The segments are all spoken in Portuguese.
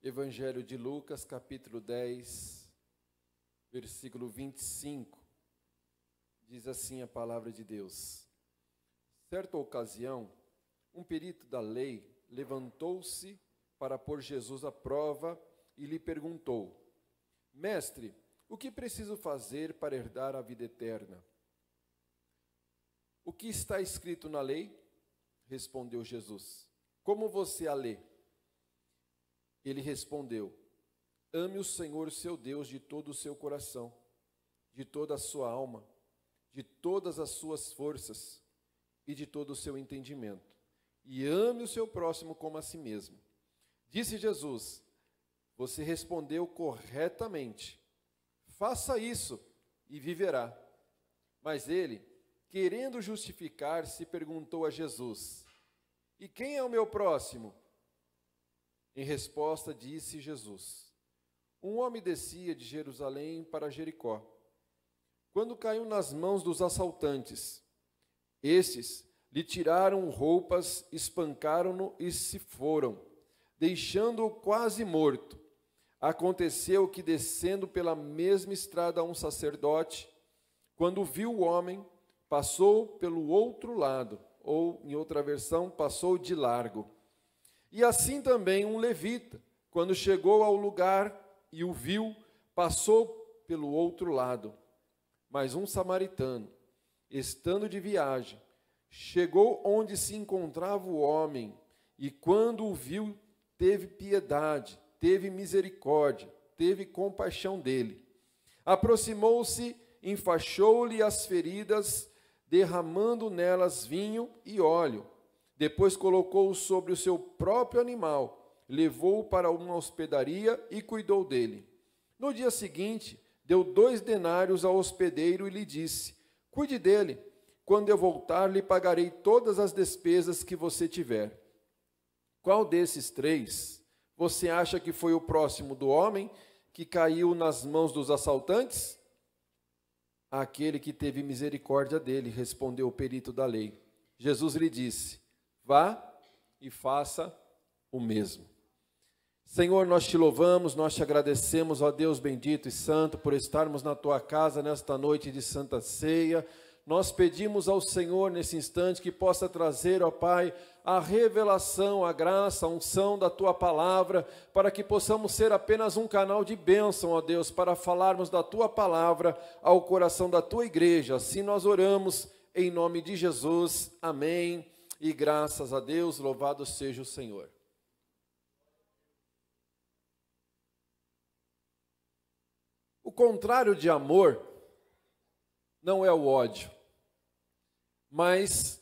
Evangelho de Lucas, capítulo 10, versículo 25. Diz assim a palavra de Deus. Certa ocasião, um perito da lei levantou-se para pôr Jesus à prova e lhe perguntou: Mestre, o que preciso fazer para herdar a vida eterna? O que está escrito na lei? Respondeu Jesus. Como você a lê? Ele respondeu: Ame o Senhor seu Deus de todo o seu coração, de toda a sua alma, de todas as suas forças e de todo o seu entendimento. E ame o seu próximo como a si mesmo. Disse Jesus: Você respondeu corretamente. Faça isso e viverá. Mas ele, querendo justificar-se, perguntou a Jesus: E quem é o meu próximo? Em resposta, disse Jesus: Um homem descia de Jerusalém para Jericó, quando caiu nas mãos dos assaltantes. Estes lhe tiraram roupas, espancaram-no e se foram, deixando-o quase morto. Aconteceu que, descendo pela mesma estrada um sacerdote, quando viu o homem, passou pelo outro lado, ou, em outra versão, passou de largo. E assim também um levita, quando chegou ao lugar e o viu, passou pelo outro lado. Mas um samaritano, estando de viagem, chegou onde se encontrava o homem, e quando o viu, teve piedade, teve misericórdia, teve compaixão dele. Aproximou-se, enfaixou-lhe as feridas, derramando nelas vinho e óleo. Depois colocou-o sobre o seu próprio animal, levou-o para uma hospedaria e cuidou dele. No dia seguinte, deu 2 denários ao hospedeiro e lhe disse: Cuide dele, quando eu voltar lhe pagarei todas as despesas que você tiver. Qual desses 3 você acha que foi o próximo do homem que caiu nas mãos dos assaltantes? Aquele que teve misericórdia dele, respondeu o perito da lei. Jesus lhe disse: Vá e faça o mesmo. Senhor, nós te louvamos, nós te agradecemos, ó Deus bendito e santo, por estarmos na tua casa nesta noite de Santa Ceia. Nós pedimos ao Senhor nesse instante que possa trazer, ó Pai, a revelação, a graça, a unção da tua palavra, para que possamos ser apenas um canal de bênção, ó Deus, para falarmos da tua palavra ao coração da tua igreja. Assim nós oramos em nome de Jesus. Amém. E graças a Deus, louvado seja o Senhor. O contrário de amor não é o ódio, mas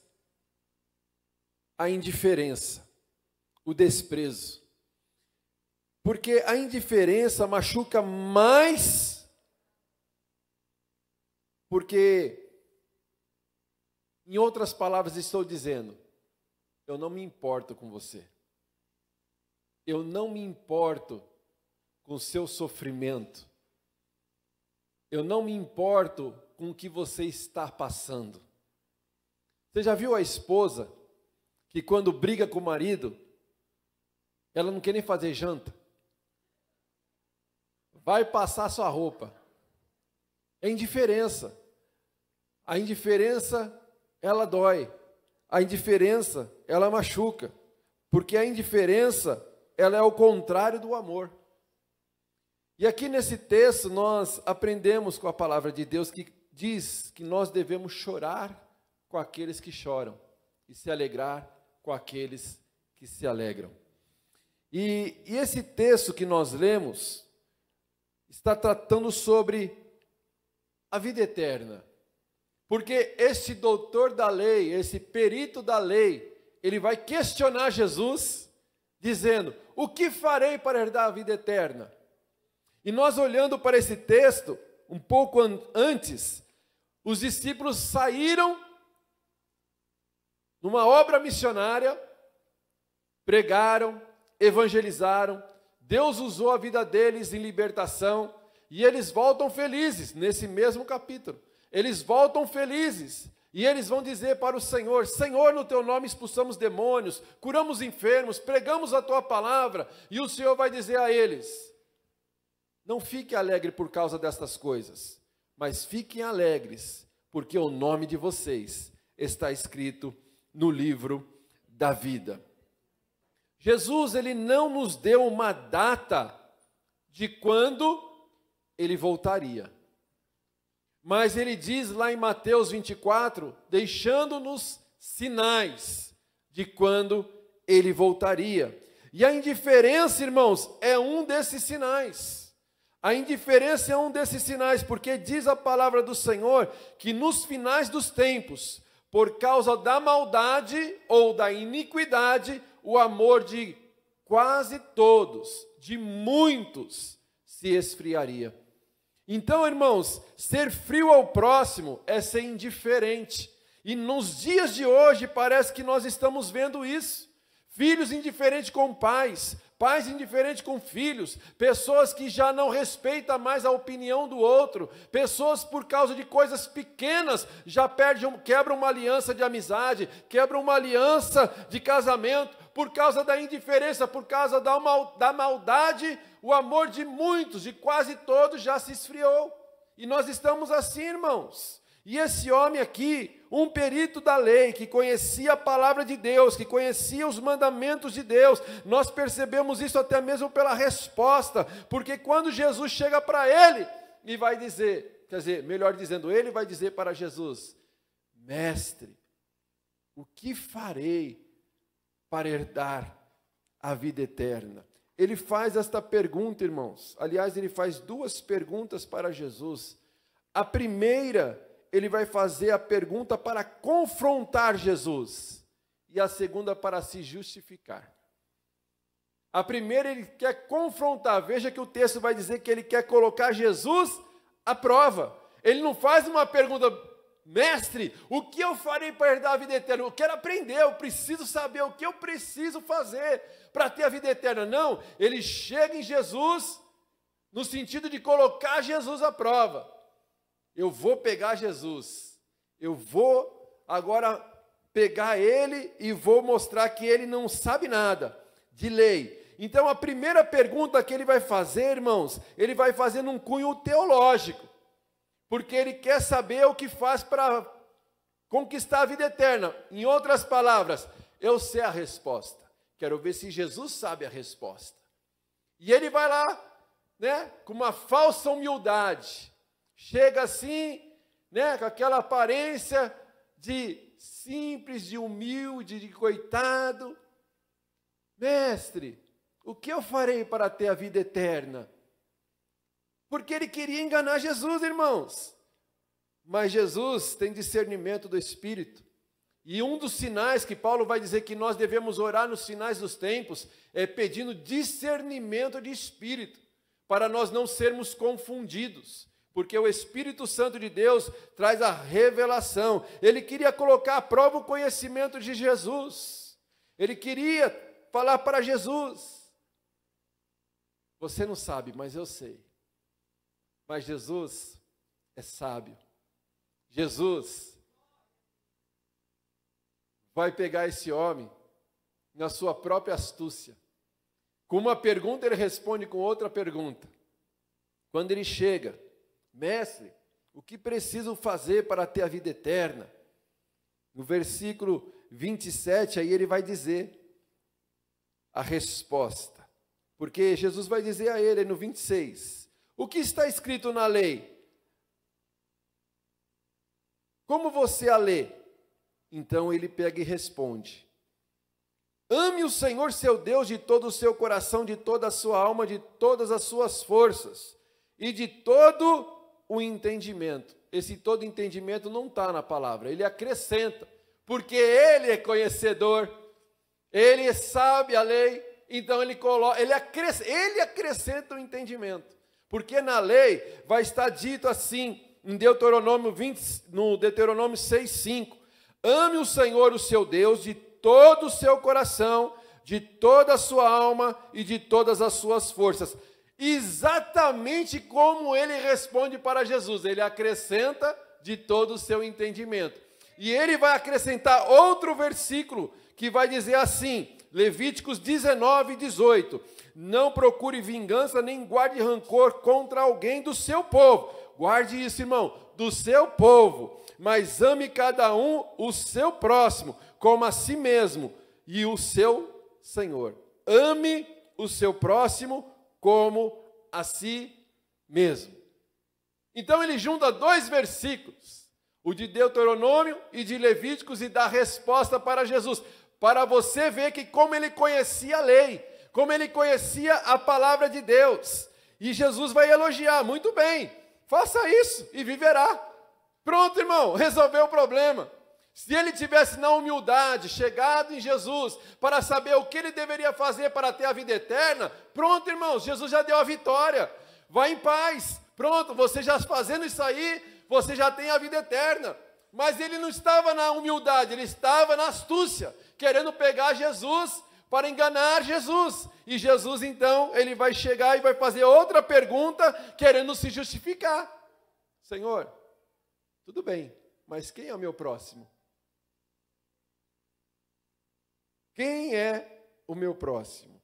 a indiferença, o desprezo. Porque a indiferença machuca mais, porque, em outras palavras, estou dizendo: eu não me importo com você. Eu não me importo com o seu sofrimento. Eu não me importo com o que você está passando. Você já viu a esposa que, quando briga com o marido, ela não quer nem fazer janta? Vai passar sua roupa. É indiferença. A indiferença, ela dói. A indiferença, ela machuca, porque a indiferença, ela é o contrário do amor. E aqui nesse texto nós aprendemos com a palavra de Deus que diz que nós devemos chorar com aqueles que choram e se alegrar com aqueles que se alegram. E esse texto que nós lemos está tratando sobre a vida eterna. Porque esse doutor da lei, esse perito da lei, ele vai questionar Jesus, dizendo: O que farei para herdar a vida eterna? E nós, olhando para esse texto, um pouco antes, os discípulos saíram numa obra missionária, pregaram, evangelizaram, Deus usou a vida deles em libertação, e eles voltam felizes, nesse mesmo capítulo. Eles voltam felizes, E eles vão dizer para o Senhor: Senhor, no teu nome expulsamos demônios, curamos enfermos, pregamos a tua palavra. E o Senhor vai dizer a eles: não fiquem alegres por causa destas coisas, mas fiquem alegres, porque o nome de vocês está escrito no livro da vida. Jesus, ele não nos deu uma data de quando ele voltaria. Mas ele diz lá em Mateus 24, deixando-nos sinais de quando ele voltaria. E a indiferença, irmãos, é um desses sinais. A indiferença é um desses sinais, porque diz a palavra do Senhor que nos finais dos tempos, por causa da maldade ou da iniquidade, o amor de quase todos, de muitos, se esfriaria. Então, irmãos, ser frio ao próximo é ser indiferente. E nos dias de hoje parece que nós estamos vendo isso. Filhos indiferentes com pais, pais indiferentes com filhos, pessoas que já não respeitam mais a opinião do outro, pessoas por causa de coisas pequenas já quebram uma aliança de amizade, quebram uma aliança de casamento, por causa da indiferença, por causa da maldade, o amor de muitos, de quase todos já se esfriou. E nós estamos assim, irmãos. E esse homem aqui, um perito da lei, que conhecia a palavra de Deus, que conhecia os mandamentos de Deus, nós percebemos isso até mesmo pela resposta, porque quando Jesus chega para ele e vai dizer, quer dizer, melhor dizendo, ele vai dizer para Jesus: mestre, o que farei para herdar a vida eterna? Ele faz esta pergunta, irmãos. Aliás, ele faz duas perguntas para Jesus. A primeira, ele vai fazer a pergunta para confrontar Jesus, e a segunda para se justificar. A primeira, ele quer confrontar. Veja que o texto vai dizer que ele quer colocar Jesus à prova. Ele não faz uma pergunta: mestre, o que eu farei para herdar a vida eterna? Eu quero aprender, eu preciso saber o que eu preciso fazer para ter a vida eterna. Não, ele chega em Jesus no sentido de colocar Jesus à prova. Eu vou pegar Jesus, eu vou agora pegar ele e vou mostrar que ele não sabe nada de lei. Então a primeira pergunta que ele vai fazer, irmãos, ele vai fazer num cunho teológico, porque ele quer saber o que faz para conquistar a vida eterna. Em outras palavras, eu sei a resposta, quero ver se Jesus sabe a resposta. E ele vai lá, né, com uma falsa humildade, chega assim, né, com aquela aparência de simples, de humilde, de coitado. Mestre, o que eu farei para ter a vida eterna? Porque ele queria enganar Jesus, irmãos. Mas Jesus tem discernimento do Espírito. E um dos sinais que Paulo vai dizer que nós devemos orar nos finais dos tempos é pedindo discernimento de Espírito, para nós não sermos confundidos. Porque o Espírito Santo de Deus traz a revelação. Ele queria colocar à prova o conhecimento de Jesus. Ele queria falar para Jesus: você não sabe, mas eu sei. Mas Jesus é sábio. Jesus vai pegar esse homem na sua própria astúcia. Com uma pergunta, ele responde com outra pergunta. Quando ele chega: mestre, o que preciso fazer para ter a vida eterna? No versículo 27, aí ele vai dizer a resposta. Porque Jesus vai dizer a ele no 26, o que está escrito na lei? Como você a lê? Então ele pega e responde: ame o Senhor seu Deus de todo o seu coração, de toda a sua alma, de todas as suas forças e de todo o entendimento. Esse todo entendimento não está na palavra, ele acrescenta, porque ele é conhecedor, ele sabe a lei, então ele acrescenta o entendimento, porque na lei vai estar dito assim, em Deuteronômio 6:5, ame o Senhor o seu Deus de todo o seu coração, de toda a sua alma e de todas as suas forças. Exatamente como ele responde para Jesus, ele acrescenta de todo o seu entendimento. E ele vai acrescentar outro versículo que vai dizer assim, Levíticos 19, 18. Não procure vingança, nem guarde rancor contra alguém do seu povo. Guarde isso, irmão, do seu povo. Mas ame cada um o seu próximo, como a si mesmo e o seu Senhor. Ame o seu próximo como a si mesmo. Então ele junta dois versículos, o de Deuteronômio e de Levíticos, e dá resposta para Jesus, para você ver que como ele conhecia a lei, como ele conhecia a palavra de Deus. E Jesus vai elogiar, muito bem, faça isso e viverá. Pronto, irmão, resolveu o problema. Se ele tivesse na humildade chegado em Jesus para saber o que ele deveria fazer para ter a vida eterna, pronto, irmãos, Jesus já deu a vitória. Vá em paz. Pronto, você já fazendo isso aí, você já tem a vida eterna. Mas ele não estava na humildade, ele estava na astúcia, querendo pegar Jesus para enganar Jesus. E Jesus, então, ele vai chegar e vai fazer outra pergunta, querendo se justificar. Senhor, tudo bem, mas quem é o meu próximo? Quem é o meu próximo?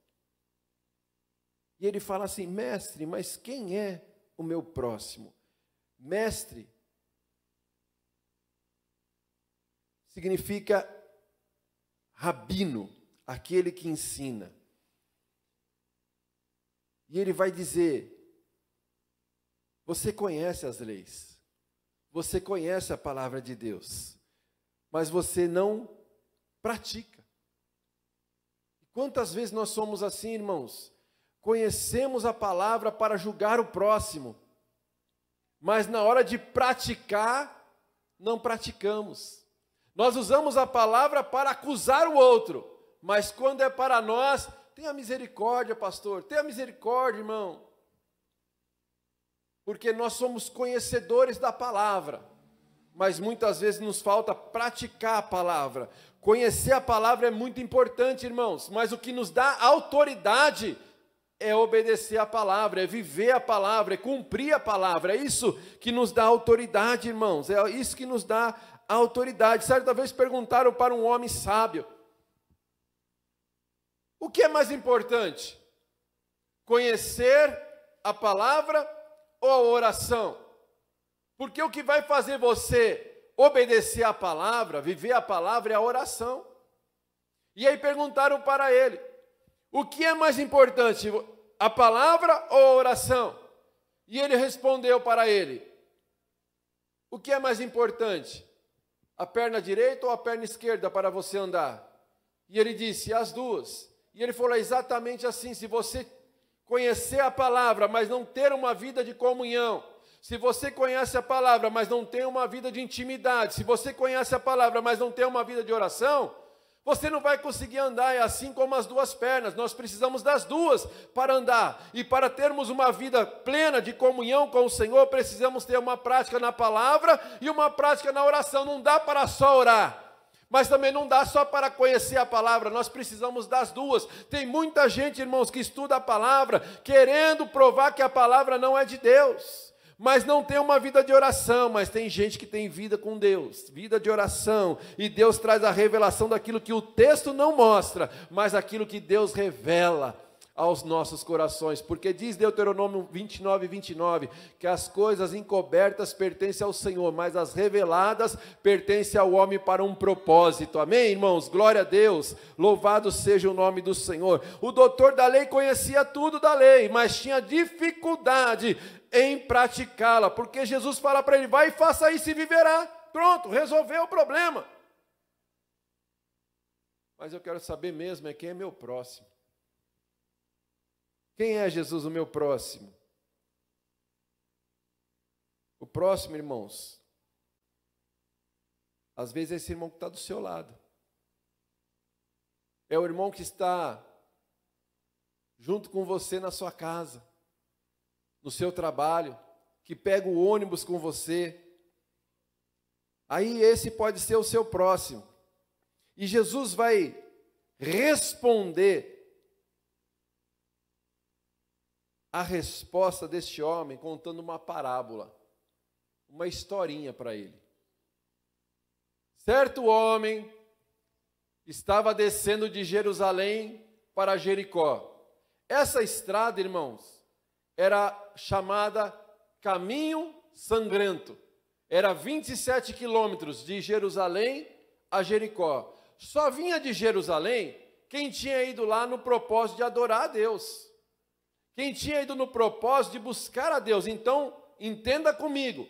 E ele fala assim, mestre, mas quem é o meu próximo? Mestre significa rabino, aquele que ensina. E ele vai dizer, você conhece as leis, você conhece a palavra de Deus, mas você não pratica. Quantas vezes nós somos assim, irmãos? Conhecemos a palavra para julgar o próximo, mas na hora de praticar, não praticamos. Nós usamos a palavra para acusar o outro, mas quando é para nós, tenha misericórdia, pastor, tenha misericórdia, irmão. Porque nós somos conhecedores da palavra, mas muitas vezes nos falta praticar a palavra. Conhecer a palavra é muito importante, irmãos, mas o que nos dá autoridade é obedecer a palavra, é viver a palavra, é cumprir a palavra. É isso que nos dá autoridade, irmãos, é isso que nos dá autoridade. Certa vez perguntaram para um homem sábio, o que é mais importante? Conhecer a palavra ou a oração? Porque o que vai fazer você obedecer a palavra, viver a palavra, é a oração. E aí perguntaram para ele, o que é mais importante, a palavra ou a oração? E ele respondeu para ele, o que é mais importante, a perna direita ou a perna esquerda para você andar? E ele disse, as duas. E ele falou, exatamente assim, se você conhecer a palavra, mas não ter uma vida de comunhão, se você conhece a palavra, mas não tem uma vida de intimidade, se você conhece a palavra, mas não tem uma vida de oração, você não vai conseguir andar. É assim como as duas pernas, nós precisamos das duas para andar. E para termos uma vida plena de comunhão com o Senhor, precisamos ter uma prática na palavra e uma prática na oração. Não dá para só orar, mas também não dá só para conhecer a palavra, nós precisamos das duas. Tem muita gente, irmãos, que estuda a palavra, querendo provar que a palavra não é de Deus, mas não tem uma vida de oração. Mas tem gente que tem vida com Deus, vida de oração, e Deus traz a revelação daquilo que o texto não mostra, mas aquilo que Deus revela aos nossos corações, porque diz Deuteronômio 29, 29, que as coisas encobertas pertencem ao Senhor, mas as reveladas pertencem ao homem para um propósito. Amém, irmãos? Glória a Deus, louvado seja o nome do Senhor. O doutor da lei conhecia tudo da lei, mas tinha dificuldade em praticá-la, porque Jesus fala para ele, vai e faça isso e viverá. Pronto, resolveu o problema. Mas eu quero saber mesmo é quem é meu próximo. Quem é Jesus, o meu próximo? O próximo, irmãos, às vezes é esse irmão que está do seu lado. É o irmão que está junto com você na sua casa, no seu trabalho, que pega o ônibus com você. Aí esse pode ser o seu próximo. E Jesus vai responder a resposta deste homem contando uma parábola, uma historinha para ele. certo homem estava descendo de Jerusalém para Jericó. Essa estrada, irmãos, era chamada Caminho Sangrento. Era 27 quilômetros de Jerusalém a Jericó. Só vinha de Jerusalém quem tinha ido lá no propósito de adorar a Deus. Quem tinha ido no propósito de buscar a Deus. Então, entenda comigo,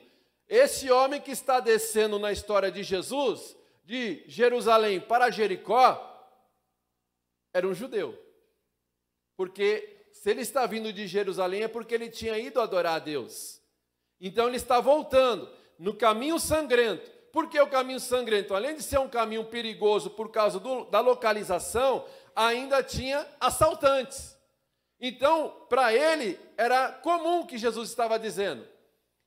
esse homem que está descendo na história de Jesus, de Jerusalém para Jericó, era um judeu. Porque se ele está vindo de Jerusalém é porque ele tinha ido adorar a Deus. Então ele está voltando no caminho sangrento. Por que o caminho sangrento? Além de ser um caminho perigoso por causa da localização, ainda tinha assaltantes. Então, para ele, era comum o que Jesus estava dizendo.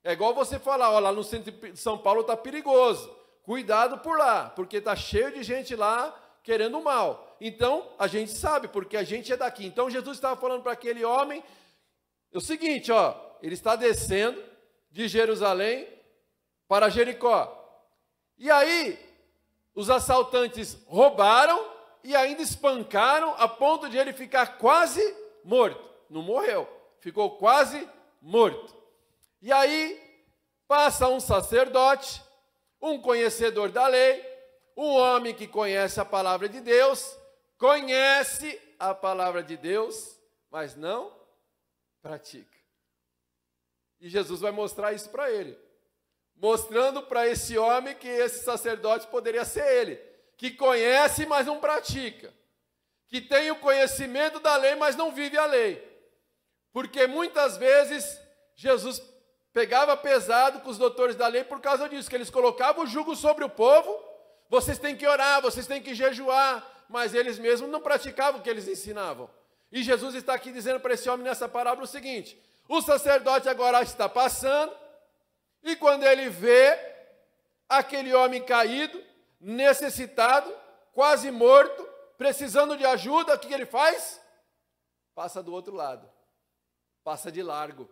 É igual você falar, ó, lá no centro de São Paulo está perigoso. Cuidado por lá, porque está cheio de gente lá querendo o mal. Então, a gente sabe, porque a gente é daqui. Então, Jesus estava falando para aquele homem o seguinte, ó, ele está descendo de Jerusalém para Jericó. E aí, os assaltantes roubaram e ainda espancaram a ponto de ele ficar quase morto. Não morreu, ficou quase morto. E aí, passa um sacerdote, um conhecedor da lei, um homem que conhece a palavra de Deus, mas não pratica. E Jesus vai mostrar isso para ele. Mostrando para esse homem que esse sacerdote poderia ser ele. Que conhece, mas não pratica. Que tem o conhecimento da lei, mas não vive a lei. Porque muitas vezes Jesus pegava pesado com os doutores da lei por causa disso, que eles colocavam o jugo sobre o povo, vocês têm que orar, vocês têm que jejuar, mas eles mesmos não praticavam o que eles ensinavam. E Jesus está aqui dizendo para esse homem nessa parábola o seguinte, o sacerdote agora está passando, e quando ele vê aquele homem caído, necessitado, quase morto, precisando de ajuda, o que ele faz? Passa do outro lado, passa de largo.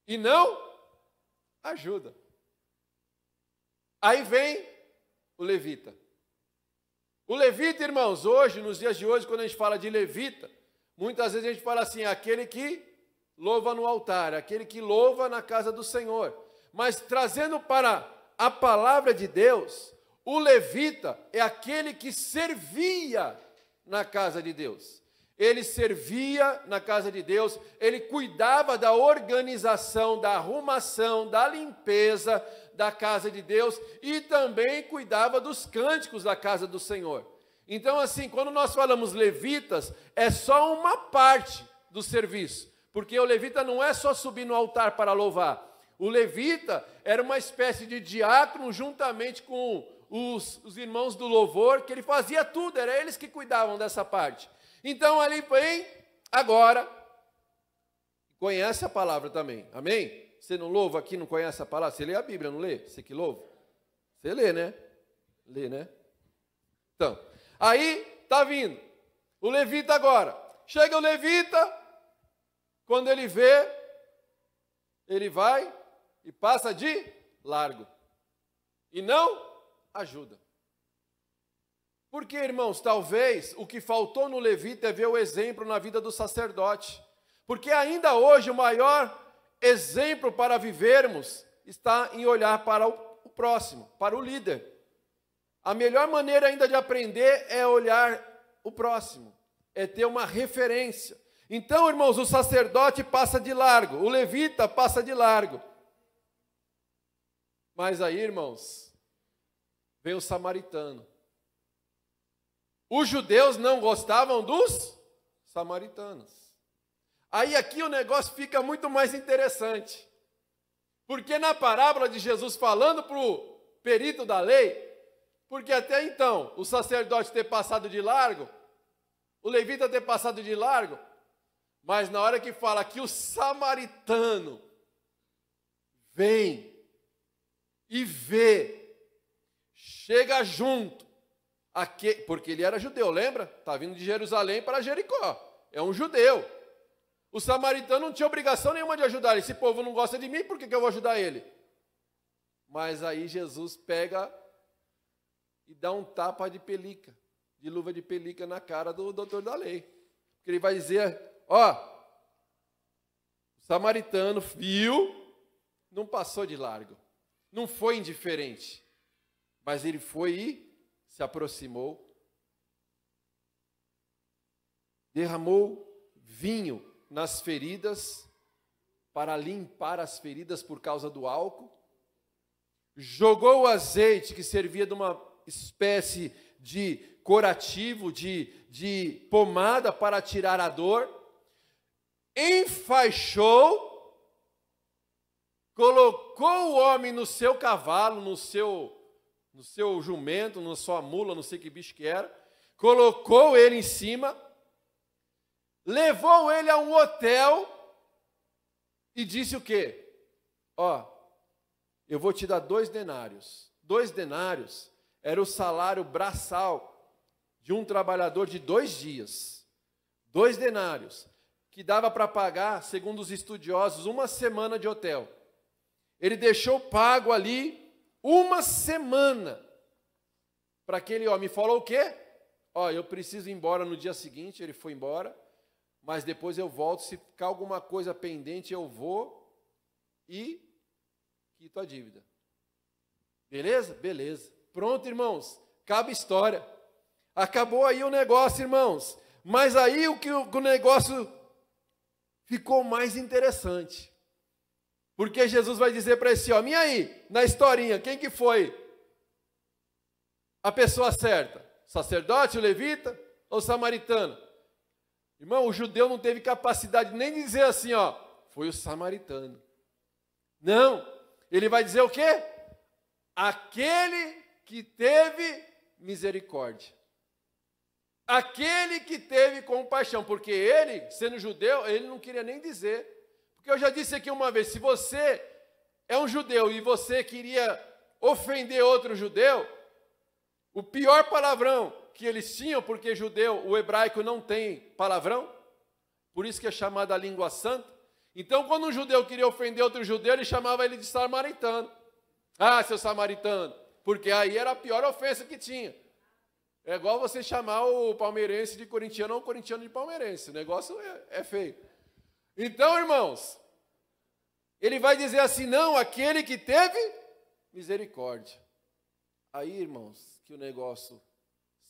E não ajuda. Aí vem o levita. O levita, irmãos, hoje, nos dias de hoje, quando a gente fala de levita, muitas vezes a gente fala assim, aquele que louva no altar, aquele que louva na casa do Senhor. Mas trazendo para a palavra de Deus, o levita é aquele que servia na casa de Deus. Ele servia na casa de Deus, ele cuidava da organização, da arrumação, da limpeza da casa de Deus e também cuidava dos cânticos da casa do Senhor. Então, assim, quando nós falamos levitas, é só uma parte do serviço, porque o levita não é só subir no altar para louvar. O levita era uma espécie de diácono juntamente com os irmãos do louvor, que ele fazia tudo, era eles que cuidavam dessa parte. Então, ali vem, agora, conhece a palavra também, amém? Você não louva aqui, não conhece a palavra? Você lê a Bíblia, não lê? Você que louva? Você lê, né? Lê, né? Então, aí está vindo o levita agora. Chega o levita, quando ele vê, ele vai e passa de largo. E não ajuda. Porque, irmãos, talvez o que faltou no levita é ver o exemplo na vida do sacerdote. Porque ainda hoje o maior exemplo para vivermos está em olhar para o próximo, para o líder. A melhor maneira ainda de aprender é olhar o próximo, é ter uma referência. Então, irmãos, o sacerdote passa de largo, o levita passa de largo. Mas aí, irmãos, vem o samaritano. Os judeus não gostavam dos samaritanos. Aí aqui o negócio fica muito mais interessante. Porque na parábola de Jesus falando para o perito da lei, porque até então o sacerdote ter passado de largo, o levita ter passado de largo, mas na hora que fala que o samaritano vem e vê, chega junto, porque ele era judeu, lembra? Está vindo de Jerusalém para Jericó, é um judeu. O samaritano não tinha obrigação nenhuma de ajudar. Esse povo não gosta de mim, por que eu vou ajudar ele? Mas aí Jesus pega e dá um tapa de pelica, de luva de pelica na cara do doutor da lei. Porque ele vai dizer, ó, o samaritano viu, não passou de largo, não foi indiferente, mas ele foi e se aproximou, derramou vinho nas feridas, para limpar as feridas por causa do álcool, jogou o azeite que servia de uma espécie de curativo, de pomada para tirar a dor, enfaixou, colocou o homem no seu cavalo, no seu jumento, na sua mula, não sei que bicho que era, colocou ele em cima, levou ele a um hotel e disse o quê? Ó, eu vou te dar 2 denários. 2 denários era o salário braçal de um trabalhador de 2 dias. 2 denários, que dava para pagar, segundo os estudiosos, 1 semana de hotel. Ele deixou pago ali 1 semana para aquele homem. Falou o quê? Ó, eu preciso ir embora no dia seguinte. Ele foi embora, mas depois eu volto. Se ficar alguma coisa pendente, eu vou e quito a dívida. Beleza? Beleza. Pronto, irmãos. Acaba a história. Acabou aí o negócio, irmãos. Mas aí o negócio ficou mais interessante. Porque Jesus vai dizer para esse homem, e aí, na historinha, quem que foi a pessoa certa? Sacerdote, o levita ou o samaritano? Irmão, o judeu não teve capacidade nem de dizer assim, ó, foi o samaritano. Não, ele vai dizer o quê? Aquele que teve misericórdia. Aquele que teve compaixão, porque ele, sendo judeu, ele não queria nem dizer. Porque eu já disse aqui uma vez, se você é um judeu e você queria ofender outro judeu, o pior palavrão que eles tinham, porque judeu, o hebraico não tem palavrão, por isso que é chamada a língua santa. Então, quando um judeu queria ofender outro judeu, ele chamava ele de samaritano. Ah, seu samaritano, porque aí era a pior ofensa que tinha. É igual você chamar o palmeirense de corintiano ou o corintiano de palmeirense, o negócio é feio. Então, irmãos, ele vai dizer assim, não, aquele que teve misericórdia. Aí, irmãos, que o negócio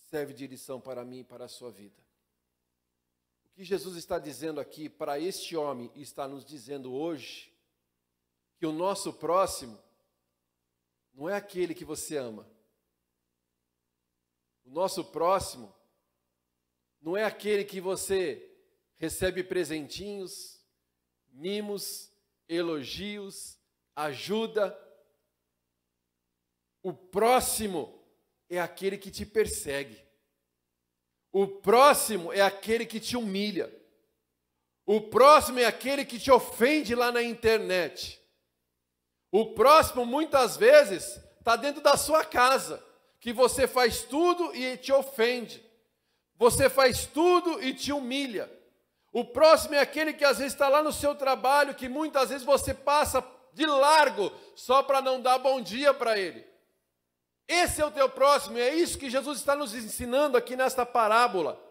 serve de lição para mim e para a sua vida. O que Jesus está dizendo aqui para este homem e está nos dizendo hoje, que o nosso próximo não é aquele que você ama. O nosso próximo não é aquele que você recebe presentinhos, mimos, elogios, ajuda. O próximo é aquele que te persegue. O próximo é aquele que te humilha. O próximo é aquele que te ofende lá na internet. O próximo, muitas vezes, está dentro da sua casa, que você faz tudo e te ofende. Você faz tudo e te humilha. O próximo é aquele que às vezes está lá no seu trabalho, que muitas vezes você passa de largo só para não dar bom dia para ele. Esse é o teu próximo, e é isso que Jesus está nos ensinando aqui nesta parábola.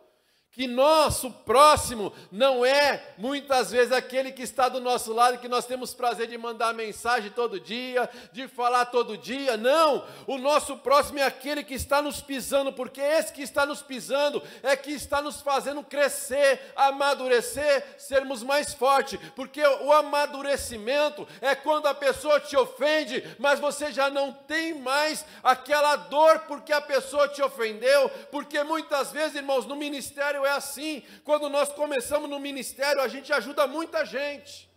Que nosso próximo não é, muitas vezes, aquele que está do nosso lado, que nós temos prazer de mandar mensagem todo dia, de falar todo dia. Não, o nosso próximo é aquele que está nos pisando, porque esse que está nos pisando é que está nos fazendo crescer, amadurecer, sermos mais fortes. Porque o amadurecimento é quando a pessoa te ofende, mas você já não tem mais aquela dor porque a pessoa te ofendeu. Porque muitas vezes, irmãos, no ministério é assim, quando nós começamos no ministério, a gente ajuda muita gente.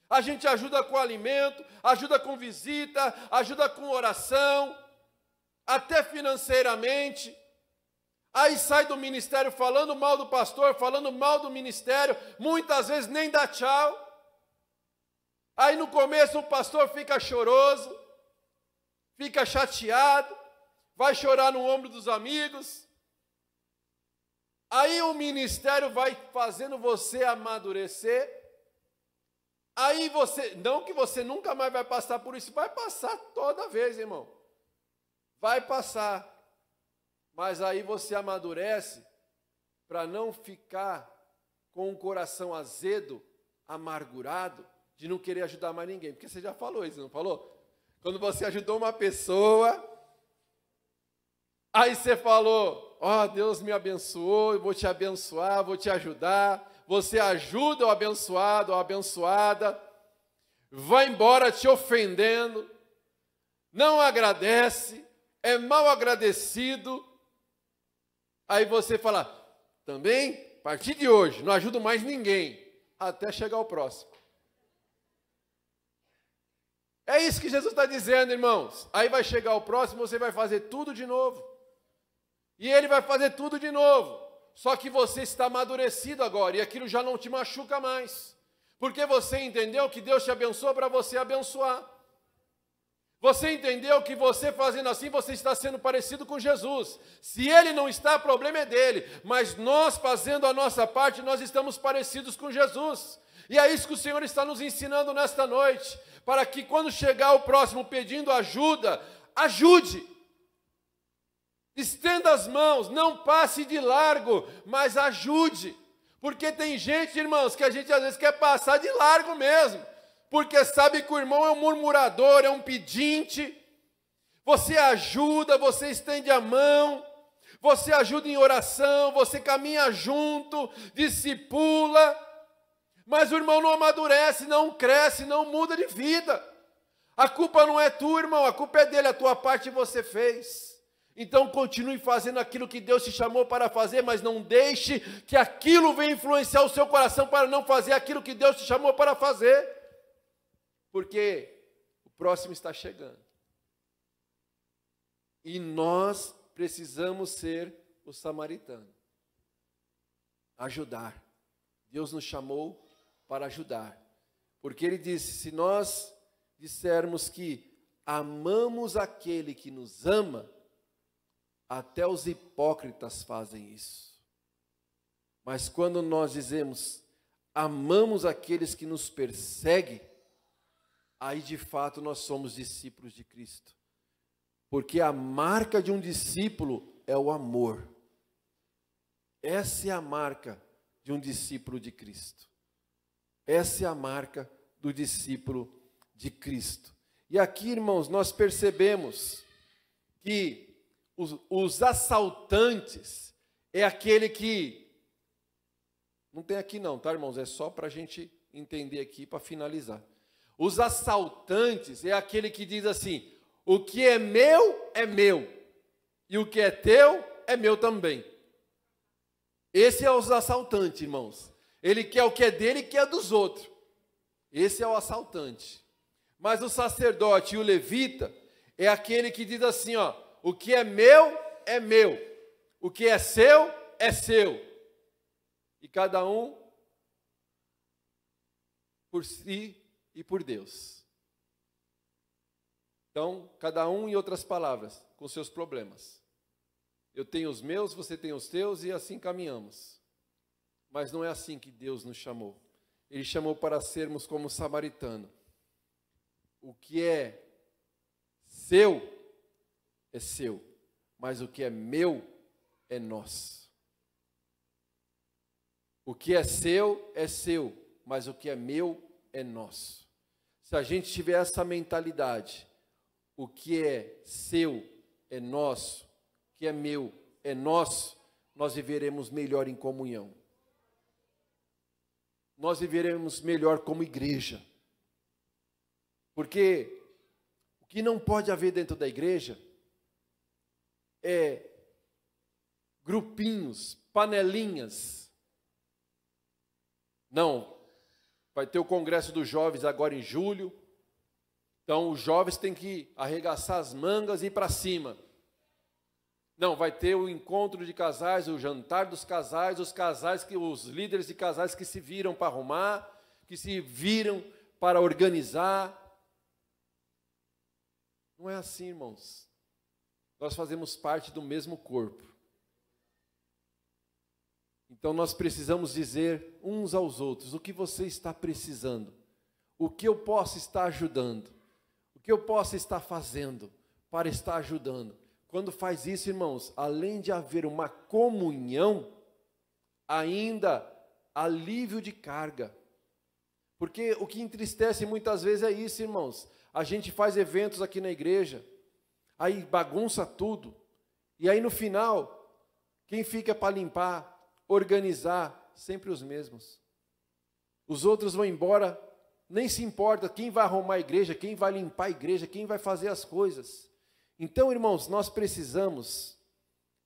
A gente ajuda com alimento, ajuda com visita, ajuda com oração, até financeiramente. Aí sai do ministério falando mal do pastor, falando mal do ministério, muitas vezes nem dá tchau. Aí no começo o pastor fica choroso, fica chateado, vai chorar no ombro dos amigos. Aí o ministério vai fazendo você amadurecer. Aí você, não que você nunca mais vai passar por isso, vai passar toda vez, irmão. Vai passar. Mas aí você amadurece para não ficar com um coração azedo, amargurado, de não querer ajudar mais ninguém. Porque você já falou isso, não falou? Quando você ajudou uma pessoa, aí você falou, ó, Deus me abençoou, eu vou te abençoar, vou te ajudar. Você ajuda o abençoado ou a abençoada, vai embora te ofendendo, não agradece, é mal agradecido. Aí você fala, também, a partir de hoje, não ajudo mais ninguém, até chegar o próximo. É isso que Jesus está dizendo, irmãos. Aí vai chegar o próximo, você vai fazer tudo de novo. E ele vai fazer tudo de novo. Só que você está amadurecido agora, e aquilo já não te machuca mais. Porque você entendeu que Deus te abençoou para você abençoar. Você entendeu que você fazendo assim, você está sendo parecido com Jesus. Se ele não está, o problema é dele. Mas nós fazendo a nossa parte, nós estamos parecidos com Jesus. E é isso que o Senhor está nos ensinando nesta noite. Para que quando chegar o próximo pedindo ajuda, ajude. Estenda as mãos, não passe de largo, mas ajude. Porque tem gente, irmãos, que a gente às vezes quer passar de largo mesmo. Porque sabe que o irmão é um murmurador, é um pedinte. Você ajuda, você estende a mão, você ajuda em oração, você caminha junto, discipula. Mas o irmão não amadurece, não cresce, não muda de vida. A culpa não é tua, irmão, a culpa é dele, a tua parte você fez. Então continue fazendo aquilo que Deus te chamou para fazer, mas não deixe que aquilo venha influenciar o seu coração para não fazer aquilo que Deus te chamou para fazer. Porque o próximo está chegando. E nós precisamos ser o samaritano. Ajudar. Deus nos chamou para ajudar. Porque Ele disse, se nós dissermos que amamos aquele que nos ama, até os hipócritas fazem isso. Mas quando nós dizemos, amamos aqueles que nos perseguem, aí de fato nós somos discípulos de Cristo. Porque a marca de um discípulo é o amor. Essa é a marca de um discípulo de Cristo. Essa é a marca do discípulo de Cristo. E aqui, irmãos, nós percebemos que os assaltantes é aquele que... Não tem aqui não, tá, irmãos? É só para a gente entender aqui, para finalizar. Os assaltantes é aquele que diz assim, o que é meu, e o que é teu, é meu também. Esse é os assaltantes, irmãos. Ele quer o que é dele e quer dos outros. Esse é o assaltante. Mas o sacerdote e o levita é aquele que diz assim, ó, o que é meu, o que é seu, e cada um por si e por Deus. Então, cada um, em outras palavras, com seus problemas. Eu tenho os meus, você tem os teus, e assim caminhamos. Mas não é assim que Deus nos chamou. Ele chamou para sermos como samaritano. O que é seu, mas o que é meu, é nosso. O que é seu, mas o que é meu, é nosso. Se a gente tiver essa mentalidade, o que é seu é nosso, o que é meu é nosso, nós viveremos melhor em comunhão. Nós viveremos melhor como igreja. Porque o que não pode haver dentro da igreja é grupinhos, panelinhas. Não, vai ter o congresso dos jovens agora em julho. Então os jovens têm que arregaçar as mangas e ir para cima. Não, vai ter o encontro de casais, o jantar dos casais, os líderes de casais que se viram para arrumar, que se viram para organizar. Não é assim, irmãos. Nós fazemos parte do mesmo corpo. Então nós precisamos dizer uns aos outros o que você está precisando, o que eu posso estar ajudando, o que eu posso estar fazendo para estar ajudando. quando faz isso, irmãos, além de haver uma comunhão, ainda alívio de carga. Porque o que entristece muitas vezes é isso, irmãos. A gente faz eventos aqui na igreja, aí bagunça tudo, e aí no final, quem fica para limpar, organizar, sempre os mesmos. Os outros vão embora, nem se importa quem vai arrumar a igreja, quem vai limpar a igreja, quem vai fazer as coisas. Então, irmãos, nós precisamos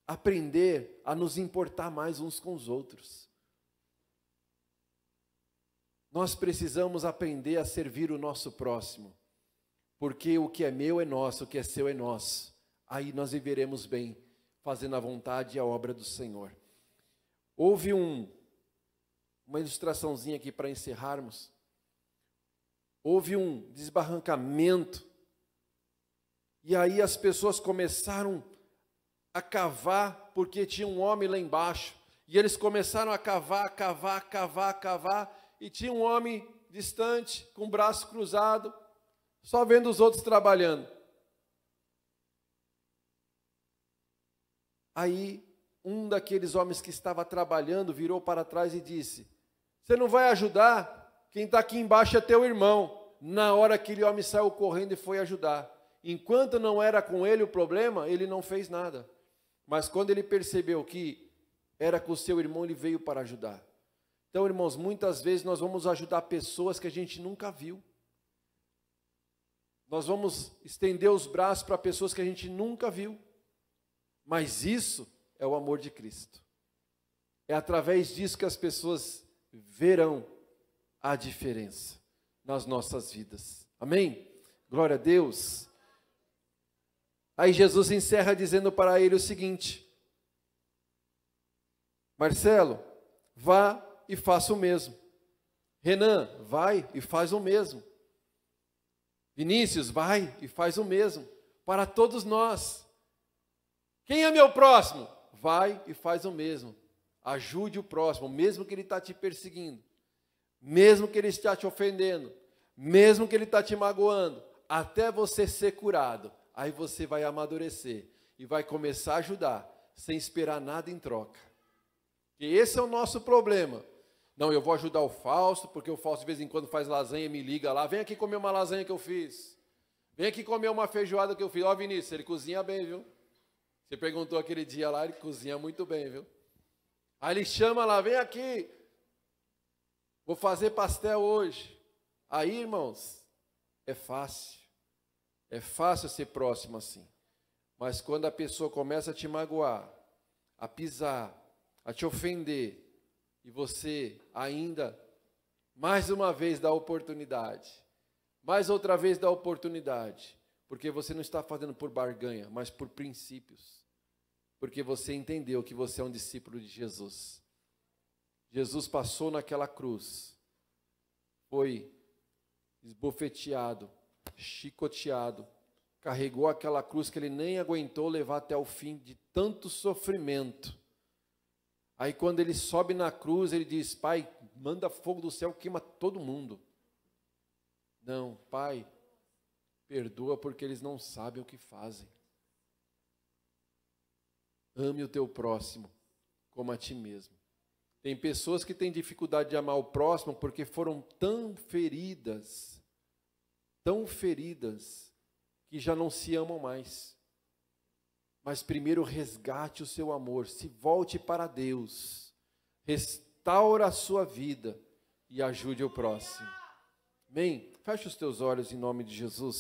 aprender a nos importar mais uns com os outros. Nós precisamos aprender a servir o nosso próximo, porque o que é meu é nosso, o que é seu é nosso. Aí nós viveremos bem, fazendo a vontade e a obra do Senhor. Houve uma ilustraçãozinha aqui para encerrarmos. Houve um desbarrancamento, e aí as pessoas começaram a cavar, porque tinha um homem lá embaixo, e eles começaram a cavar, e tinha um homem distante, com o braço cruzado, só vendo os outros trabalhando. Aí, um daqueles homens que estava trabalhando virou para trás e disse: você não vai ajudar? Quem está aqui embaixo é teu irmão. Na hora aquele homem saiu correndo e foi ajudar. Enquanto não era com ele o problema, ele não fez nada. Mas quando ele percebeu que era com o seu irmão, ele veio para ajudar. Então, irmãos, muitas vezes nós vamos ajudar pessoas que a gente nunca viu. Nós vamos estender os braços para pessoas que a gente nunca viu. Mas isso é o amor de Cristo. É através disso que as pessoas verão a diferença nas nossas vidas. Amém? Glória a Deus. Aí Jesus encerra dizendo para ele o seguinte: Marcelo, vá e faça o mesmo. Renan, vai e faz o mesmo. Vinícius, vai e faz o mesmo. Para todos nós. Quem é meu próximo? Vai e faz o mesmo. Ajude o próximo, mesmo que ele está te perseguindo, mesmo que ele está te ofendendo, mesmo que ele está te magoando, até você ser curado. Aí você vai amadurecer e vai começar a ajudar, sem esperar nada em troca. E esse é o nosso problema. Não, eu vou ajudar o Fausto, porque o Fausto de vez em quando faz lasanha e me liga lá. Vem aqui comer uma lasanha que eu fiz. Vem aqui comer uma feijoada que eu fiz. Ó, Vinícius, ele cozinha bem, viu? Você perguntou aquele dia lá, ele cozinha muito bem, viu? Aí ele chama lá, vem aqui. Vou fazer pastel hoje. Aí, irmãos, é fácil. É fácil ser próximo assim. Mas quando a pessoa começa a te magoar, a pisar, a te ofender, e você ainda, mais uma vez, dá oportunidade, mais outra vez dá oportunidade, porque você não está fazendo por barganha, mas por princípios, porque você entendeu que você é um discípulo de Jesus. Jesus passou naquela cruz, foi esbofeteado, chicoteado, carregou aquela cruz que ele nem aguentou levar até o fim de tanto sofrimento. Aí quando ele sobe na cruz, ele diz: Pai, manda fogo do céu, queima todo mundo. Não, Pai, perdoa porque eles não sabem o que fazem. Ame o teu próximo como a ti mesmo. Tem pessoas que têm dificuldade de amar o próximo porque foram tão feridas, que já não se amam mais. Mas primeiro resgate o seu amor, se volte para Deus, restaura a sua vida e ajude o próximo. Amém? Feche os teus olhos em nome de Jesus.